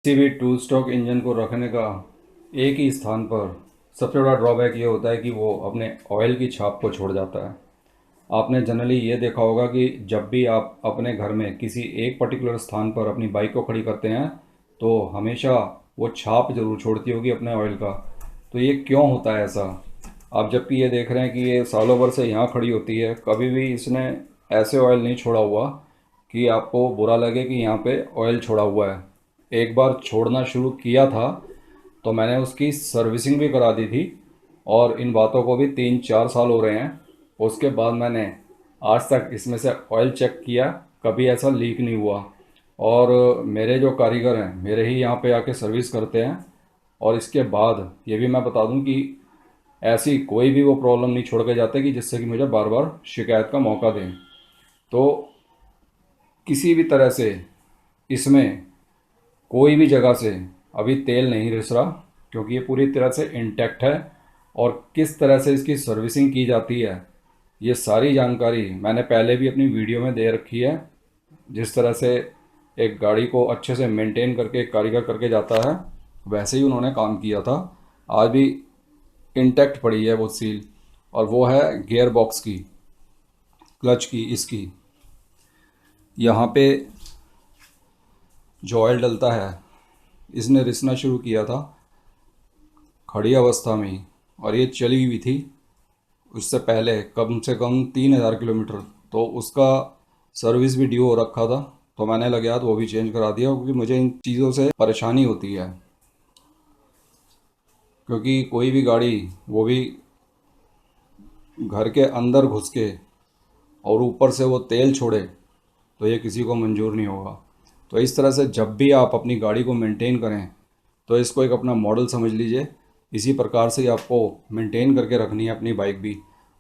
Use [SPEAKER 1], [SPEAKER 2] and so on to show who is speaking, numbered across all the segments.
[SPEAKER 1] किसी भी two stroke engine को रखने का एक ही स्थान पर सबसे बड़ा ड्रॉबैक ये होता है कि वो अपने ऑयल की छाप को छोड़ जाता है। आपने जनरली ये देखा होगा कि जब भी आप अपने घर में किसी एक पर्टिकुलर स्थान पर अपनी बाइक को खड़ी करते हैं तो हमेशा वो छाप जरूर छोड़ती होगी अपने ऑयल का। तो ये क्यों होता है ऐसा? आप जबकि ये देख रहे हैं कि ये सालों भर से यहाँ खड़ी होती है, कभी भी इसने ऐसे ऑयल नहीं छोड़ा हुआ कि आपको बुरा लगे कि यहाँ पे ऑयल छोड़ा हुआ है। एक बार छोड़ना शुरू किया था तो मैंने उसकी सर्विसिंग भी करा दी थी, और इन बातों को भी 3-4 साल हो रहे हैं। उसके बाद मैंने आज तक इसमें से ऑयल चेक किया, कभी ऐसा लीक नहीं हुआ। और मेरे जो कारीगर हैं मेरे ही यहाँ पे आके सर्विस करते हैं। और इसके बाद ये भी मैं बता दूं कि ऐसी कोई भी वो प्रॉब्लम नहीं छोड़ के जाते कि जिससे कि मुझे बार बार शिकायत का मौका दें। तो किसी भी तरह से इसमें कोई भी जगह से अभी तेल नहीं रिस रहा, क्योंकि ये पूरी तरह से इंटैक्ट है। और किस तरह से इसकी सर्विसिंग की जाती है ये सारी जानकारी मैंने पहले भी अपनी वीडियो में दे रखी है। जिस तरह से एक गाड़ी को अच्छे से मेंटेन करके एक कारीगर करके जाता है, वैसे ही उन्होंने काम किया था। आज भी इंटैक्ट पड़ी है वो सील, और वो है गियर बॉक्स की, क्लच की, इसकी। यहाँ पे जो ऑयल डलता है इसने रिसना शुरू किया था खड़ी अवस्था में ही, और ये चली हुई थी उससे पहले कम से कम 3,000 किलोमीटर। तो उसका सर्विस भी ड्यू हो रखा था, तो मैंने लगा तो वो भी चेंज करा दिया, क्योंकि मुझे इन चीज़ों से परेशानी होती है। क्योंकि कोई भी गाड़ी, वो भी घर के अंदर घुस के और ऊपर से वो तेल छोड़े, तो ये किसी को मंजूर नहीं होगा। तो इस तरह से जब भी आप अपनी गाड़ी को मेंटेन करें तो इसको एक अपना मॉडल समझ लीजिए। इसी प्रकार से ही आपको मेंटेन करके रखनी है अपनी बाइक भी।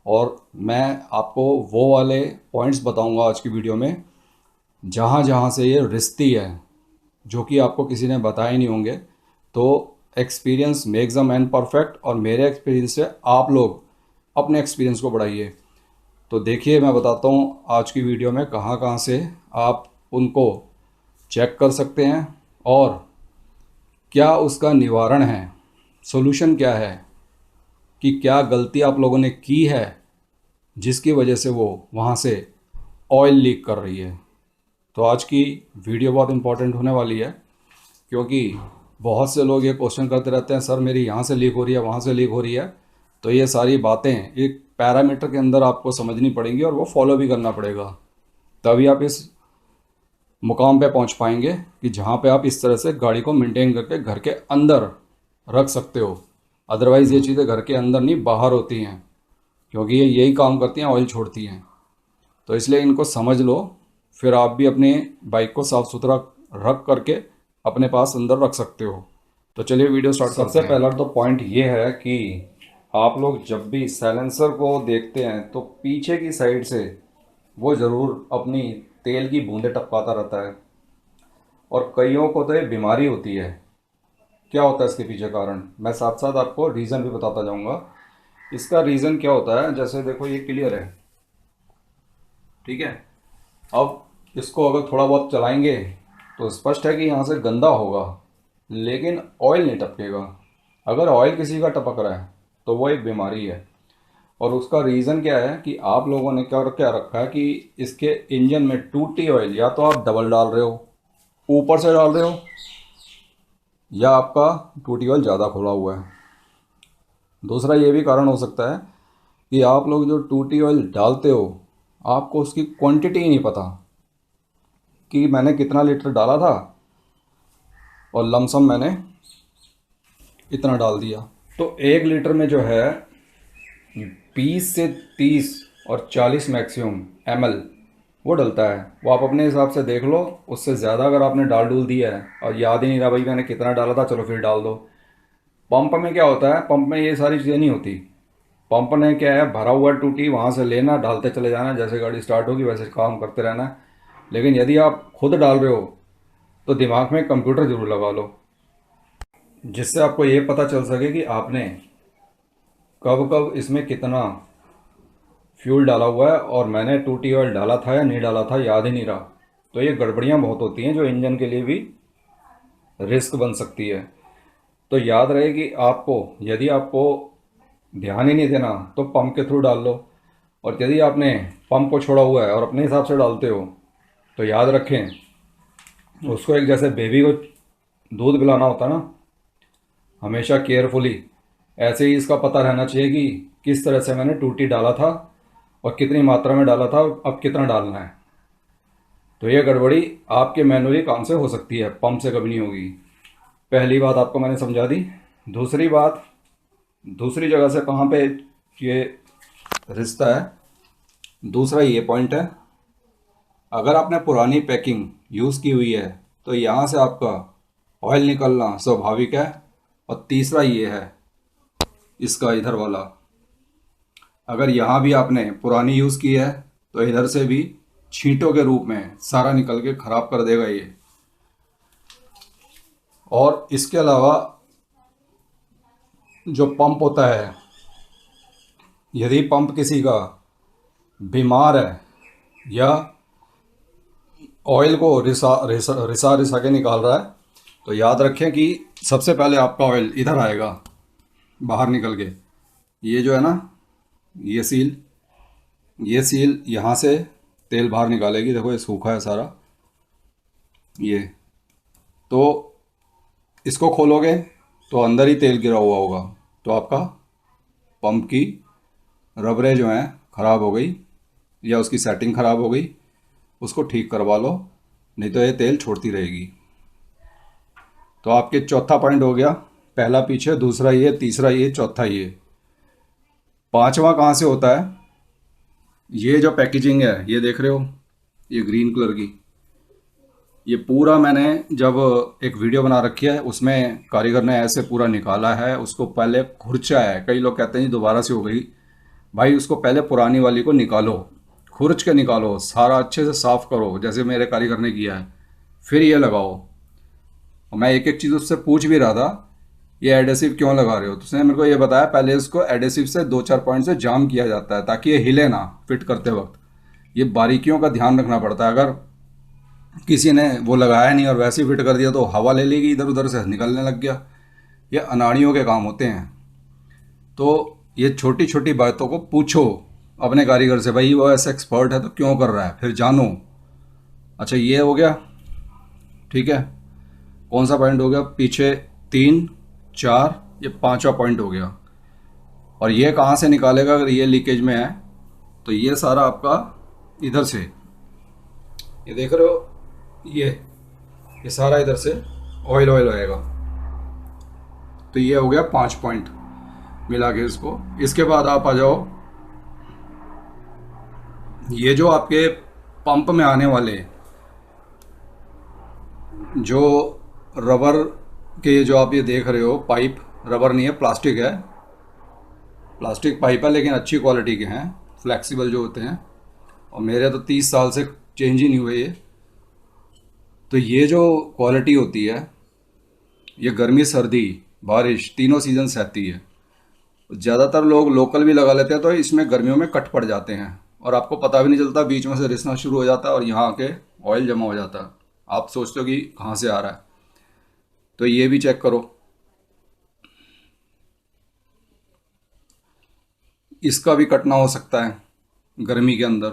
[SPEAKER 1] और मैं आपको वो वाले पॉइंट्स बताऊंगा आज की वीडियो में जहाँ जहाँ से ये रिश्ती है, जो कि आपको किसी ने बताए नहीं होंगे। तो experience makes a man perfect, और मेरे एक्सपीरियंस से आप लोग अपने एक्सपीरियंस को बढ़ाइए। तो देखिए, मैं बताता हूँ आज की वीडियो में कहाँ कहाँ से आप उनको चेक कर सकते हैं, और क्या उसका निवारण है, सॉल्यूशन क्या है, कि क्या गलती आप लोगों ने की है जिसकी वजह से वो वहाँ से ऑयल लीक कर रही है। तो आज की वीडियो बहुत इंपॉर्टेंट होने वाली है, क्योंकि बहुत से लोग ये क्वेश्चन करते रहते हैं, सर मेरी यहाँ से लीक हो रही है, वहाँ से लीक हो रही है। तो ये सारी बातें एक पैरामीटर के अंदर आपको समझनी पड़ेंगी, और वो फॉलो भी करना पड़ेगा, तभी आप इस मुकाम पे पहुंच पाएंगे कि जहां पे आप इस तरह से गाड़ी को मेंटेन करके घर के अंदर रख सकते हो। अदरवाइज़ ये चीज़ें घर के अंदर नहीं, बाहर होती हैं, क्योंकि ये यही काम करती हैं, ऑयल छोड़ती हैं। तो इसलिए इनको समझ लो, फिर आप भी अपने बाइक को साफ़ सुथरा रख करके अपने पास अंदर रख सकते हो। तो चलिए वीडियो स्टार्ट करते हैं। सबसे पहला तो पॉइंट ये है कि आप लोग जब भी साइलेंसर को देखते हैं तो पीछे की साइड से वो ज़रूर अपनी तेल की बूंदें टपकाता रहता है। और कईयों को तो ये बीमारी होती है। क्या होता है इसके पीछे कारण, मैं साथ साथ आपको रीज़न भी बताता जाऊंगा। इसका रीज़न क्या होता है, जैसे देखो ये क्लियर है, ठीक है। अब इसको अगर थोड़ा बहुत चलाएंगे तो स्पष्ट है कि यहाँ से गंदा होगा, लेकिन ऑयल नहीं टपकेगा। अगर ऑयल किसी का टपक रहा है तो वो एक बीमारी है। और उसका रीज़न क्या है कि आप लोगों ने क्या क्या रखा है कि इसके इंजन में टूटी ऑयल या तो आप डबल डाल रहे हो, ऊपर से डाल रहे हो, या आपका टूटी ऑयल ज़्यादा खुला हुआ है। दूसरा ये भी कारण हो सकता है कि आप लोग जो टूटी ऑयल डालते हो, आपको उसकी क्वांटिटी ही नहीं पता कि मैंने कितना लीटर डाला था, और लमसम मैंने इतना डाल दिया। तो 1 लीटर में जो है 20 से 30 और 40 मैक्सिमम ml वो डलता है। वो आप अपने हिसाब से देख लो, उससे ज़्यादा अगर आपने डाल डूल दिया है और याद ही नहीं रहा भाई मैंने कितना डाला था, चलो फिर डाल दो। पंप में क्या होता है, पंप में ये सारी चीज़ें नहीं होती। पंप ने क्या है, भरा हुआ टूटी वहाँ से लेना, डालते चले जाना, जैसे गाड़ी स्टार्ट होगी वैसे काम करते रहना है। लेकिन यदि आप खुद डाल रहे हो तो दिमाग में कंप्यूटर जरूर लगा लो, जिससे आपको ये पता चल सके कि आपने कब कब इसमें कितना फ्यूल डाला हुआ है, और मैंने टूटी ऑयल डाला था या नहीं डाला था याद ही नहीं रहा। तो ये गड़बड़ियाँ बहुत होती हैं जो इंजन के लिए भी रिस्क बन सकती है। तो याद रहे कि आपको, यदि आपको ध्यान ही नहीं देना तो पंप के थ्रू डाल लो, और यदि आपने पंप को छोड़ा हुआ है और अपने हिसाब से डालते हो तो याद रखें, उसको एक जैसे बेबी को दूध पिलाना होता है ना, हमेशा केयरफुली ऐसे ही इसका पता रहना चाहिए कि किस तरह से मैंने टूटी डाला था और कितनी मात्रा में डाला था और अब कितना डालना है। तो ये गड़बड़ी आपके मैनुअली काम से हो सकती है, पंप से कभी नहीं होगी। पहली बात आपको मैंने समझा दी। दूसरी बात, दूसरी जगह से कहाँ पे ये रिश्ता है, दूसरा ये पॉइंट है, अगर आपने पुरानी पैकिंग यूज़ की हुई है तो यहाँ से आपका ऑयल निकलना स्वाभाविक है। और तीसरा ये है इसका इधर वाला, अगर यहाँ भी आपने पुरानी यूज़ की है तो इधर से भी छींटों के रूप में सारा निकल के ख़राब कर देगा ये। और इसके अलावा जो पंप होता है, यदि पंप किसी का बीमार है या ऑयल को रिसा रिसा रिसा रिसा के निकाल रहा है, तो याद रखें कि सबसे पहले आपका ऑयल इधर आएगा बाहर निकल के। ये जो है ना, ये सील यहाँ से तेल बाहर निकालेगी। देखो ये सूखा है सारा ये। तो इसको खोलोगे तो अंदर ही तेल गिरा हुआ होगा, तो आपका पंप की रबरें जो हैं ख़राब हो गई या उसकी सेटिंग ख़राब हो गई, उसको ठीक करवा लो, नहीं तो ये तेल छोड़ती रहेगी। तो आपके चौथा पॉइंट हो गया, पहला पीछे, दूसरा ये, तीसरा ये, चौथा ये। पांचवा कहाँ से होता है, ये जो पैकेजिंग है ये देख रहे हो, ये ग्रीन कलर की, ये पूरा मैंने जब एक वीडियो बना रखी है उसमें कारीगर ने ऐसे पूरा निकाला है। उसको पहले खुरचा है, कई लोग कहते हैं जी दोबारा से हो गई, भाई उसको पहले पुरानी वाली को निकालो, खुरच के निकालो, सारा अच्छे से साफ़ करो जैसे मेरे कारीगर ने किया है, फिर ये लगाओ। और मैं एक एक चीज़ उससे पूछ भी रहा था, ये एडेसिव क्यों लगा रहे हो, तो उसने मेरे को ये बताया पहले इसको एडेसिव से 2-4 पॉइंट से जाम किया जाता है ताकि ये हिले ना फिट करते वक्त। ये बारीकियों का ध्यान रखना पड़ता है। अगर किसी ने वो लगाया नहीं और वैसे ही फिट कर दिया तो हवा ले लेगी, इधर उधर से निकलने लग गया। ये अनाड़ियों के काम होते हैं। तो ये छोटी छोटी बातों को पूछो अपने कारीगर से, भाई वो ऐसा एक्सपर्ट है तो क्यों कर रहा है, फिर जानो। अच्छा ये हो गया, ठीक है। कौन सा पॉइंट हो गया, पीछे 3, 4, ये पांचवा पॉइंट हो गया। और ये कहाँ से निकालेगा, अगर ये लीकेज में है तो ये सारा आपका इधर से, ये देख रहे हो, ये सारा इधर से ऑयल ऑयल आएगा। तो ये हो गया 5 पॉइंट मिला के इसको। इसके बाद आप आ जाओ, ये जो आपके पंप में आने वाले जो रबर के, जो आप ये देख रहे हो पाइप, रबर नहीं है प्लास्टिक है, प्लास्टिक पाइप है लेकिन अच्छी क्वालिटी के हैं, फ्लेक्सिबल जो होते हैं, और मेरे तो 30 साल से चेंज ही नहीं हुए ये। तो ये जो क्वालिटी होती है ये गर्मी सर्दी बारिश तीनों सीज़न सहती है। ज़्यादातर लोग लोकल भी लगा लेते हैं तो इसमें गर्मियों में कट पड़ जाते हैं और आपको पता भी नहीं चलता, बीच में से रिसना शुरू हो जाता है और यहाँ आके ऑयल जमा हो जाता है। आप सोचते हो कि कहाँ से आ रहा है, तो ये भी चेक करो। इसका भी कटना हो सकता है गर्मी के अंदर।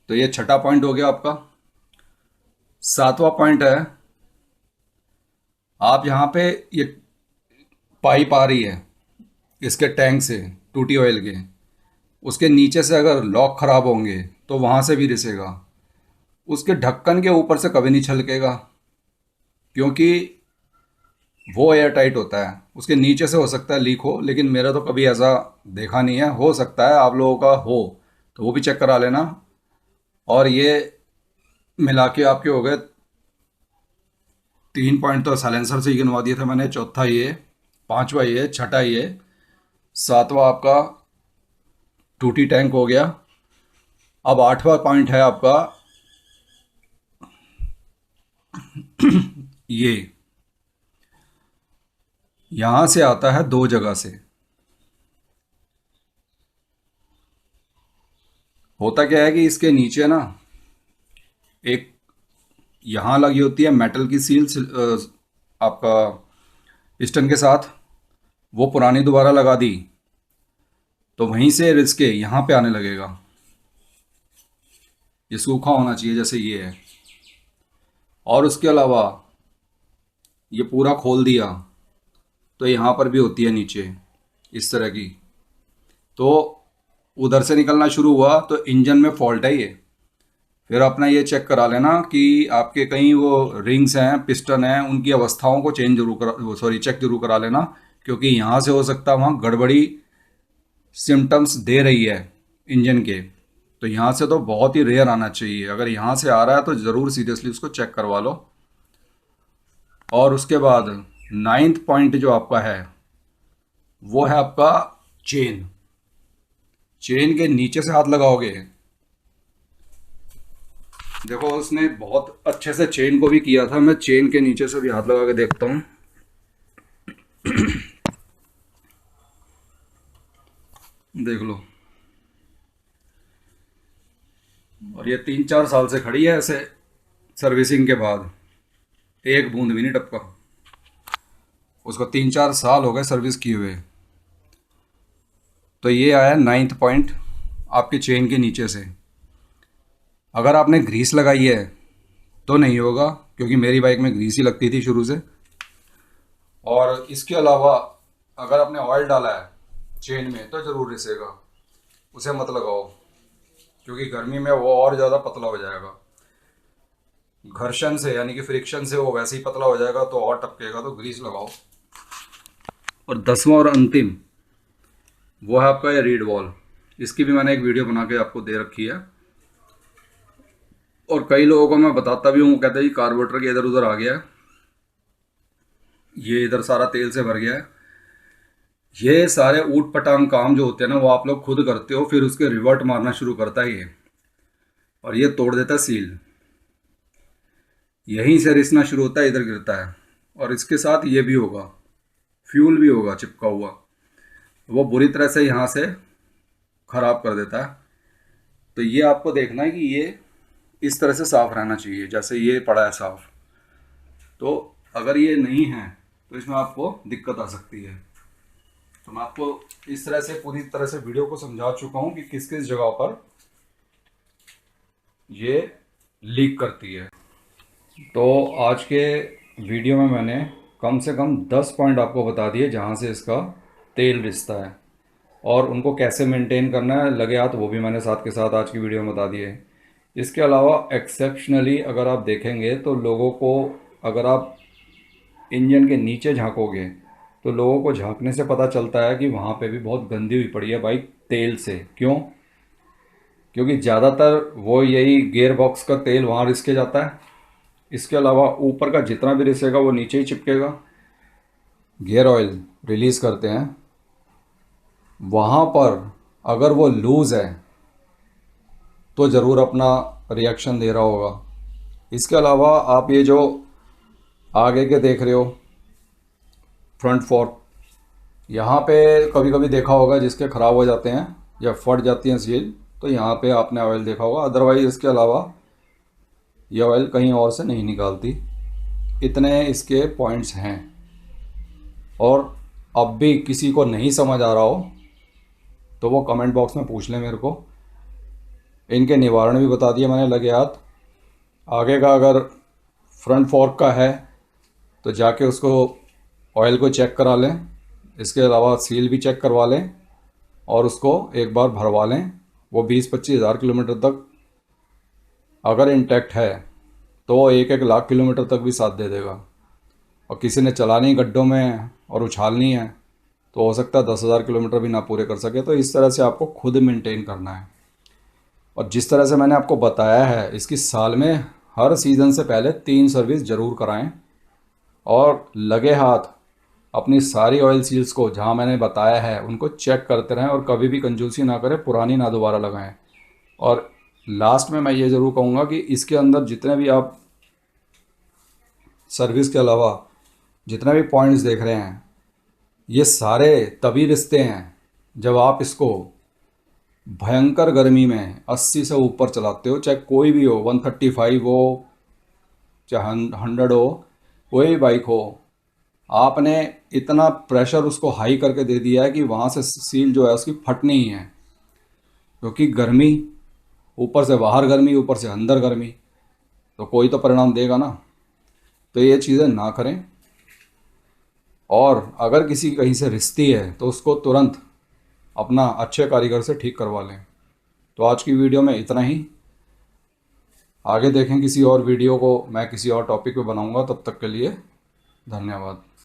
[SPEAKER 1] तो ये छठा पॉइंट हो गया आपका। सातवां पॉइंट है, आप यहाँ पे ये पाइप आ रही है इसके टैंक से, टूटी ऑयल के, उसके नीचे से अगर लॉक ख़राब होंगे तो वहाँ से भी रिसेगा। उसके ढक्कन के ऊपर से कभी नहीं छलकेगा क्योंकि वो एयर टाइट होता है। उसके नीचे से हो सकता है लीक हो, लेकिन मेरा तो कभी ऐसा देखा नहीं है। हो सकता है आप लोगों का हो तो वो भी चेक करा लेना। और ये मिला के आपके हो गए 3 पॉइंट, तो साइलेंसर से ही गिनवा दिए थे मैंने। चौथा ये, पांचवा ये, छठा ये, सातवां आपका टूटी टैंक हो गया। अब आठवां पॉइंट है आपका ये, यहां से आता है 2 जगह से। होता क्या है कि इसके नीचे ना एक यहाँ लगी होती है मेटल की सील आपका पिस्टन के साथ, वो पुरानी दोबारा लगा दी तो वहीं से रिस के यहाँ पे आने लगेगा। ये सूखा होना चाहिए जैसे ये है। और उसके अलावा ये पूरा खोल दिया तो यहाँ पर भी होती है नीचे इस तरह की, तो उधर से निकलना शुरू हुआ तो इंजन में फॉल्ट है ये। फिर अपना ये चेक करा लेना कि आपके कहीं वो रिंग्स हैं, पिस्टन हैं, उनकी अवस्थाओं को चेंज जरूर करा, सॉरी चेक जरूर करा लेना, क्योंकि यहाँ से हो सकता है वहाँ गड़बड़ी सिम्टम्स दे रही है इंजन के। तो यहाँ से तो बहुत ही रेयर आना चाहिए, अगर यहाँ से आ रहा है तो ज़रूर सीरियसली उसको चेक करवा लो। और उसके बाद 9th पॉइंट जो आपका है वो है आपका चेन। चेन के नीचे से हाथ लगाओगे, देखो उसने बहुत अच्छे से चेन को भी किया था, मैं चेन के नीचे से भी हाथ लगा के देखता हूँ। देख लो, और ये 3-4 साल से खड़ी है ऐसे सर्विसिंग के बाद, एक बूंद भी नहीं टपका। उसको 3-4 साल हो गए सर्विस किए हुए। तो ये आया 9th पॉइंट आपके चेन के नीचे से। अगर आपने ग्रीस लगाई है तो नहीं होगा, क्योंकि मेरी बाइक में ग्रीस ही लगती थी शुरू से। और इसके अलावा अगर आपने ऑयल डाला है चेन में तो ज़रूर रिसेगा, उसे मत लगाओ, क्योंकि गर्मी में वो और ज़्यादा पतला हो जाएगा। घर्षण से यानी कि फ्रिक्शन से वो वैसे ही पतला हो जाएगा तो और टपकेगा, तो ग्रीस लगाओ। और 10वां और अंतिम वो है आपका ये रीड वॉल। इसकी भी मैंने एक वीडियो बना के आपको दे रखी है, और कई लोगों को मैं बताता भी हूँ, कहते हैं कार्बोरेटर के इधर उधर आ गया है, ये इधर सारा तेल से भर गया है। ये सारे ऊट पटांग काम जो होते हैं ना वो आप लोग खुद करते हो, फिर उसके रिवर्ट मारना शुरू करता है ये, और ये तोड़ देता है सील। यहीं से रिसना शुरू होता है, इधर गिरता है, और इसके साथ ये भी होगा, फ्यूल भी होगा चिपका हुआ, वो बुरी तरह से यहाँ से ख़राब कर देता है। तो ये आपको देखना है कि ये इस तरह से साफ़ रहना चाहिए, जैसे ये पड़ा है साफ़। तो अगर ये नहीं है तो इसमें आपको दिक्कत आ सकती है। तो मैं आपको इस तरह से पूरी तरह से वीडियो को समझा चुका हूँ कि किस किस जगह पर ये लीक करती है। तो आज के वीडियो में मैंने कम से कम 10 पॉइंट आपको बता दिए जहाँ से इसका तेल रिसता है, और उनको कैसे मेंटेन करना है लगे हाथ वो भी मैंने साथ के साथ आज की वीडियो में बता दिए। इसके अलावा एक्सेप्शनली अगर आप देखेंगे तो लोगों को, अगर आप इंजन के नीचे झांकोगे तो लोगों को झांकने से पता चलता है कि वहाँ पे भी बहुत गंदी हुई पड़ी है बाइक तेल से। क्यों? क्योंकि ज़्यादातर वो यही गियर बॉक्स का तेल वहाँ रिस के जाता है। इसके अलावा ऊपर का जितना भी रिसेगा वो नीचे ही चिपकेगा। गियर ऑयल रिलीज़ करते हैं, वहाँ पर अगर वो लूज़ है तो ज़रूर अपना रिएक्शन दे रहा होगा। इसके अलावा आप ये जो आगे के देख रहे हो फ्रंट फोर्क, यहाँ पे कभी कभी देखा होगा जिसके ख़राब हो जाते हैं या फट जाती हैं सील, तो यहाँ पे आपने ऑयल देखा होगा। अदरवाइज़ इसके अलावा ये ऑयल कहीं और से नहीं निकालती। इतने इसके पॉइंट्स हैं, और अब भी किसी को नहीं समझ आ रहा हो तो वो कमेंट बॉक्स में पूछ लें मेरे को। इनके निवारण भी बता दिए मैंने लगे हाथ। आगे का अगर फ्रंट फोर्क का है तो जाके उसको ऑयल को चेक करा लें, इसके अलावा सील भी चेक करवा लें, और उसको एक बार भरवा लें। वो 20-25 हज़ार किलोमीटर तक अगर इंटैक्ट है तो वो 1-1 लाख किलोमीटर तक भी साथ दे देगा। और किसी ने चलानी गड्ढों में और उछालनी है तो हो सकता है 10,000 किलोमीटर भी ना पूरे कर सके। तो इस तरह से आपको खुद मेंटेन करना है। और जिस तरह से मैंने आपको बताया है, इसकी साल में हर सीज़न से पहले 3 सर्विस ज़रूर कराएं, और लगे हाथ अपनी सारी ऑयल सील्स को जहां मैंने बताया है उनको चेक करते रहें, और कभी भी कंजूसी ना करें, पुरानी ना दोबारा लगाएं। और लास्ट में मैं ये ज़रूर कहूँगा कि इसके अंदर जितने भी आप सर्विस के अलावा जितने भी पॉइंट्स देख रहे हैं, ये सारे तभी रिश्ते हैं जब आप इसको भयंकर गर्मी में 80 से ऊपर चलाते हो, चाहे कोई भी हो, 135 हो, चाहे 100 हो, कोई भी बाइक हो, आपने इतना प्रेशर उसको हाई करके दे दिया है कि वहाँ से सील जो है उसकी फटनी ही है। क्योंकि गर्मी, ऊपर से बाहर गर्मी, ऊपर से अंदर गर्मी, तो कोई तो परिणाम देगा ना। तो ये चीज़ें ना करें। और अगर किसी कहीं से रिश्ती है तो उसको तुरंत अपना अच्छे कारीगर से ठीक करवा लें। तो आज की वीडियो में इतना ही। आगे देखें किसी और वीडियो को मैं किसी और टॉपिक पे बनाऊंगा। तब तक के लिए धन्यवाद।